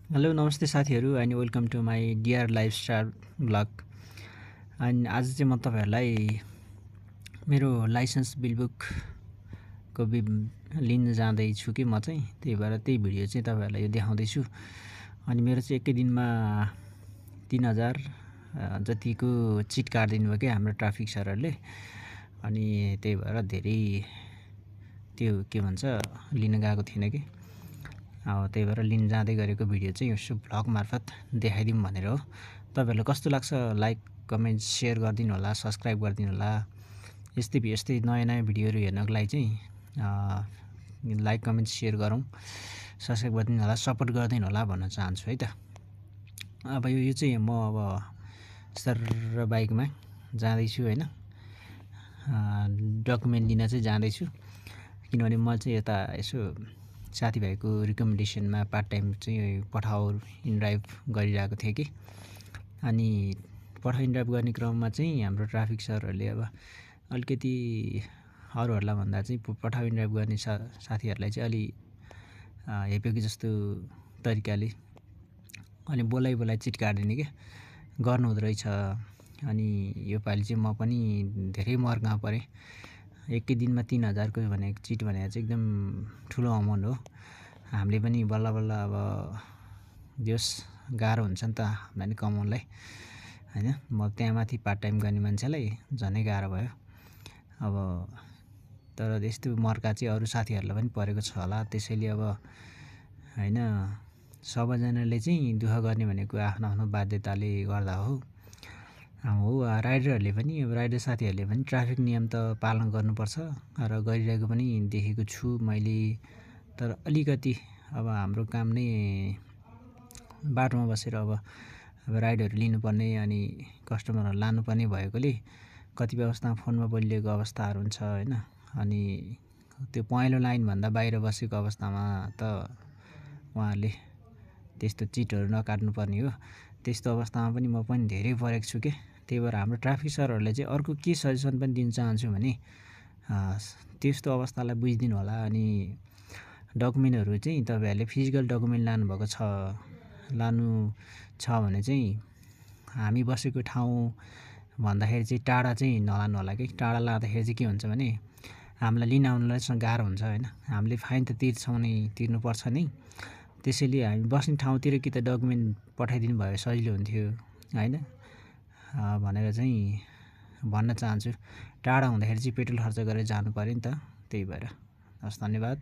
Hello नमस्ते साथीहरू अनि welcome to my dear lifestyle blog. अनि आज चाहिँ म तपाईँहरूलाई मेरो लाइसेन्स बिलबुकको लिन जाँदैछु कि म चाहिँ त्यही भएर त्यही भिडियो चाहिँ तपाईँहरूलाई यो देखाउँदैछु। अनि मेरो चाहिँ एकै दिनमा 3000 जतिको चिट काटिदिनु भयो कि हाम्रो ट्राफिक सरहरूले। अनि त्यही भएर धेरै त्यो के भन्छ लिन गएको थिएन कि त्यही भएर लिन जाँदै गरेको भिडियो चाहिँ यसो भ्लग मार्फत देखाइदिउँ भनेर हो। तपाईँहरूलाई कस्तो लाग्छ लाइक कमेन्ट सेयर गरिदिनु होला, सब्सक्राइब गरिदिनु होला। यस्तै नयाँ नयाँ भिडियोहरू हेर्नको लागि चाहिँ लाइक कमेन्ट सेयर गरौँ, सब्सक्राइब गरिदिनु होला, सपोर्ट गरिदिनु होला भन्न चाहन्छु है त। अब यो चाहिँ म अब सर बाइकमा जाँदैछु होइन, डकुमेन्ट लिन चाहिँ जाँदैछु। किनभने म चाहिँ यता यसो साथीभाइको रिकमेन्डेसनमा पार्ट टाइम चाहिँ पठाउ इन ड्राइभ गरिरहेको थिएँ कि। अनि पठाउ इन ड्राइभ गर्ने क्रममा चाहिँ हाम्रो ट्राफिक सरहरूले अब अलिकति अरूहरूलाई भन्दा चाहिँ पठाउ इन ड्राइभ गर्ने साथीहरूलाई चाहिँ अलि हेपेको जस्तो तरिकाले अनि बोलाइ चिट काटिदिने के गर्नुहुँदो रहेछ। अनि योपालि चाहिँ म पनि धेरै मर्का परेँ। एकै दिनमा 3000को भनेको चिट भनेको चाहिँ एकदम ठुलो अमाउन्ट हो। हामीले पनि बल्ल बल्ल अब जस गाह्रो हुन्छ नि त हामीलाई नि कमाउनलाई होइन। म त्यहाँ माथि पार्ट टाइम गर्ने मान्छेलाई झनै गाह्रो भयो। अब तर यस्तो मर्का चाहिँ अरू साथीहरूलाई पनि परेको छ होला। त्यसैले अब होइन सबैजनाले चाहिँ दुःख गर्ने भनेको आफ्नो आफ्नो बाध्यताले गर्दा हो। राइडरहरूले पनि अब राइडर साथीहरूले पनि ट्राफिक नियम त पालन गर्नुपर्छ र गरिरहेको पनि देखेको छु मैले। तर अलिकति अब हाम्रो काम नै बाटोमा बसेर अब राइडहरू लिनुपर्ने अनि कस्टमरहरू लानुपर्ने भएकोले कतिपय अवस्थामा फोनमा बोलिएको अवस्थाहरू हुन्छ होइन। अनि त्यो पहेँलो लाइनभन्दा बाहिर बसेको अवस्थामा त उहाँहरूले त्यस्तो चिटहरू नकाट्नुपर्ने हो। त्यस्तो अवस्थामा पनि म पनि धेरै परेको छु के। त्यही भएर हाम्रो ट्राफिक सरहरूले चाहिँ अर्को के सजेसन पनि दिन चाहन्छु भने त्यस्तो अवस्थालाई बुझिदिनु होला। अनि डकुमेन्टहरू चाहिँ तपाईँहरूले फिजिकल डकुमेन्ट लानुभएको लानु छ भने चाहिँ हामी बसेको ठाउँ भन्दाखेरि चाहिँ टाढा चाहिँ नलानु होला कि। टाढा लाँदाखेरि चाहिँ के हुन्छ भने हामीलाई लिन आउनलाई गाह्रो हुन्छ होइन। हामीले फाइन त तिर्नुपर्छ नै। त्यसैले हामी बस्ने ठाउँतिर कि त डकुमेन्ट पठाइदिनु भयो सजिलो हुन्थ्यो होइन भनेर चाहिँ भन्न चाहन्छु। टाढा हुँदाखेरि चाहिँ पेट्रोल खर्च गरेर जानु पऱ्यो नि त। त्यही भएर हस्, धन्यवाद।